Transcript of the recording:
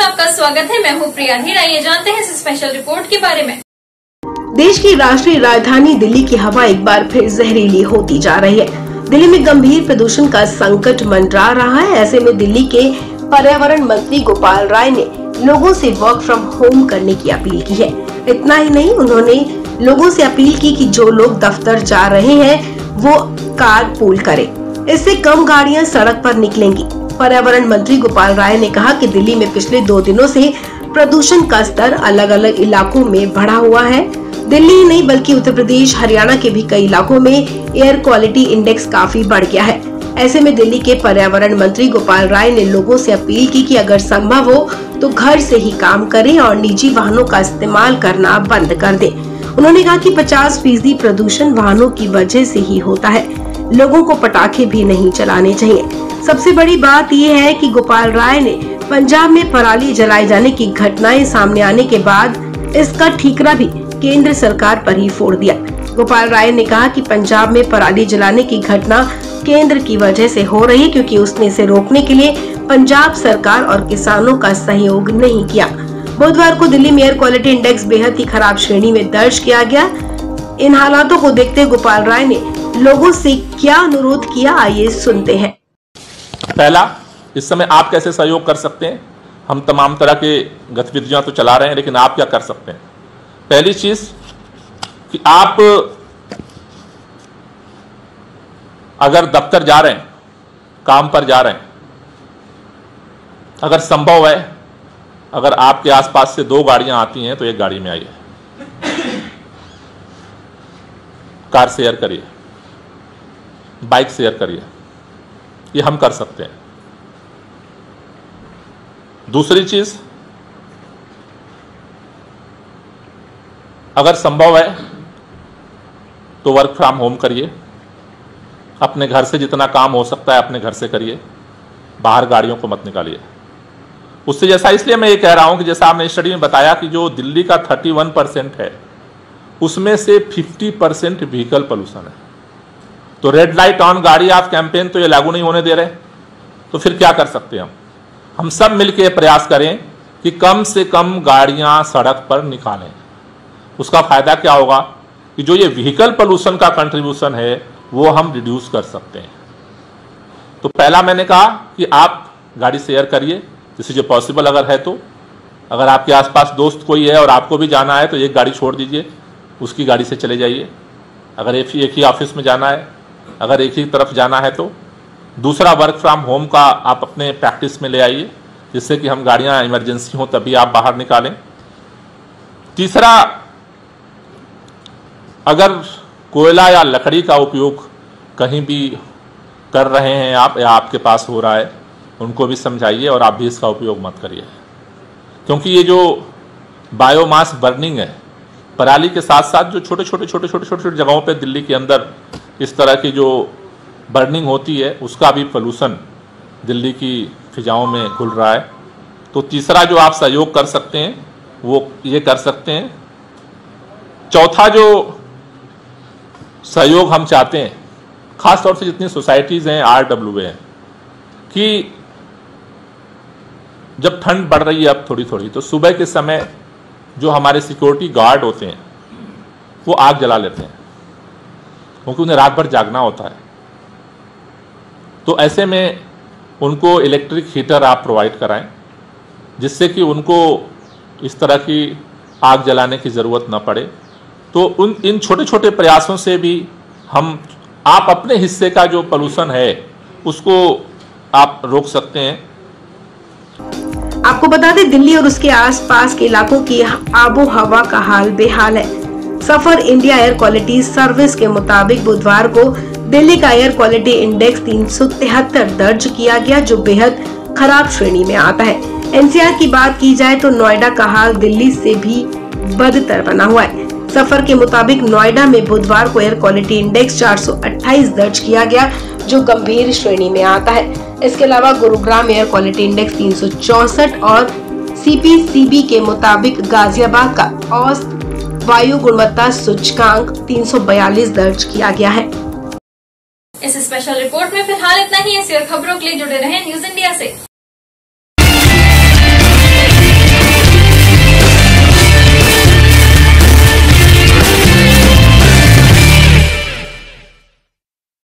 में आपका स्वागत है। मैं हूँ प्रिया हीर। आइए जानते हैं इस स्पेशल रिपोर्ट के बारे में। देश की राष्ट्रीय राजधानी दिल्ली की हवा एक बार फिर जहरीली होती जा रही है। दिल्ली में गंभीर प्रदूषण का संकट मंडरा रहा है। ऐसे में दिल्ली के पर्यावरण मंत्री गोपाल राय ने लोगों से वर्क फ्रॉम होम करने की अपील की है। इतना ही नहीं, उन्होंने लोगों से अपील की कि जो लोग दफ्तर जा रहे हैं वो कार पूल करें। इससे कम गाड़ियां सड़क पर निकलेंगी। पर्यावरण मंत्री गोपाल राय ने कहा कि दिल्ली में पिछले 2 दिनों से प्रदूषण का स्तर अलग अलग इलाकों में बढ़ा हुआ है। दिल्ली ही नहीं बल्कि उत्तर प्रदेश, हरियाणा के भी कई इलाकों में एयर क्वालिटी इंडेक्स काफी बढ़ गया है। ऐसे में दिल्ली के पर्यावरण मंत्री गोपाल राय ने लोगों से अपील की कि अगर संभव हो तो घर से ही काम करें और निजी वाहनों का इस्तेमाल करना बंद कर दें। उन्होंने कहा कि 50% प्रदूषण वाहनों की वजह से ही होता है। लोगों को पटाखे भी नहीं चलाने चाहिए। सबसे बड़ी बात यह है कि गोपाल राय ने पंजाब में पराली जलाए जाने की घटनाएं सामने आने के बाद इसका ठीकरा भी केंद्र सरकार पर ही फोड़ दिया। गोपाल राय ने कहा कि पंजाब में पराली जलाने की घटना केंद्र की वजह से हो रही है, क्योंकि उसने इसे रोकने के लिए पंजाब सरकार और किसानों का सहयोग नहीं किया। बुधवार को दिल्ली में एयर क्वालिटी इंडेक्स बेहद ही खराब श्रेणी में दर्ज किया गया। इन हालातों को देखते हुए गोपाल राय ने लोगों से क्या अनुरोध किया, आइए सुनते हैं। पहला, इस समय आप कैसे सहयोग कर सकते हैं। हम तमाम तरह के गतिविधियां तो चला रहे हैं, लेकिन आप क्या कर सकते हैं। पहली चीज कि आप अगर दफ्तर जा रहे हैं, काम पर जा रहे हैं, अगर संभव है, अगर आपके आसपास से 2 गाड़ियां आती हैं तो 1 गाड़ी में आइए। कार शेयर करिए, बाइक शेयर करिए, ये हम कर सकते हैं। दूसरी चीज, अगर संभव है तो वर्क फ्रॉम होम करिए। अपने घर से जितना काम हो सकता है अपने घर से करिए, बाहर गाड़ियों को मत निकालिए। उससे जैसा, इसलिए मैं ये कह रहा हूं कि जैसा आपने स्टडी में बताया कि जो दिल्ली का 31% है उसमें से 50% व्हीकल पोल्यूशन है। तो रेड लाइट ऑन गाड़ी आप कैंपेन तो ये लागू नहीं होने दे रहे, तो फिर क्या कर सकते हैं हम सब मिलकर प्रयास करें कि कम से कम गाड़ियां सड़क पर निकालें। उसका फायदा क्या होगा कि जो ये व्हीकल पोल्यूशन का कंट्रीब्यूशन है वो हम रिड्यूस कर सकते हैं। तो पहला मैंने कहा कि आप गाड़ी शेयर करिए, जिससे जो पॉसिबल अगर है तो। अगर आपके आसपास दोस्त कोई है और आपको भी जाना है तो 1 गाड़ी छोड़ दीजिए, उसकी गाड़ी से चले जाइए। अगर एक ही ऑफिस में जाना है, अगर एक ही तरफ जाना है तो। दूसरा, वर्क फ्रॉम होम का आप अपने प्रैक्टिस में ले आइए, जिससे कि हम गाड़ियां इमरजेंसी हो तभी आप बाहर निकालें। तीसरा, अगर कोयला या लकड़ी का उपयोग कहीं भी कर रहे हैं आप या आपके पास हो रहा है, उनको भी समझाइए और आप भी इसका उपयोग मत करिए। क्योंकि ये जो बायोमास बर्निंग है, पराली के साथ साथ जो छोटे छोटे जगहों पे दिल्ली के अंदर इस तरह की जो बर्निंग होती है, उसका भी पोल्यूशन दिल्ली की फिजाओं में घुल रहा है। तो तीसरा जो आप सहयोग कर सकते हैं वो ये कर सकते हैं। चौथा जो सहयोग हम चाहते हैं, खास तौर से जितनी सोसाइटीज़ हैं, RWA हैं, कि जब ठंड बढ़ रही है अब थोड़ी थोड़ी, तो सुबह के समय जो हमारे सिक्योरिटी गार्ड होते हैं वो आग जला लेते हैं, क्योंकि उन्हें रात भर जागना होता है। तो ऐसे में उनको इलेक्ट्रिक हीटर आप प्रोवाइड कराएं, जिससे कि उनको इस तरह की आग जलाने की ज़रूरत ना पड़े। तो इन छोटे छोटे प्रयासों से भी आप अपने हिस्से का जो पोल्यूशन है उसको आप रोक सकते हैं। आपको बता दें, दिल्ली और उसके आसपास के इलाकों की आबो हवा का हाल बेहाल है। सफर इंडिया एयर क्वालिटी सर्विस के मुताबिक बुधवार को दिल्ली का एयर क्वालिटी इंडेक्स 373 दर्ज किया गया, जो बेहद खराब श्रेणी में आता है। NCR की बात की जाए तो नोएडा का हाल दिल्ली से भी बदतर बना हुआ है। सफर के मुताबिक नोएडा में बुधवार को एयर क्वालिटी इंडेक्स 428 दर्ज किया गया, जो गंभीर श्रेणी में आता है। इसके अलावा गुरुग्राम एयर क्वालिटी इंडेक्स 364 और CPCB के मुताबिक गाजियाबाद का औसत वायु गुणवत्ता सूचकांक 342 दर्ज किया गया है। इस स्पेशल रिपोर्ट में फिलहाल इतना ही। ऐसी और खबरों के लिए जुड़े रहें न्यूज इंडिया से।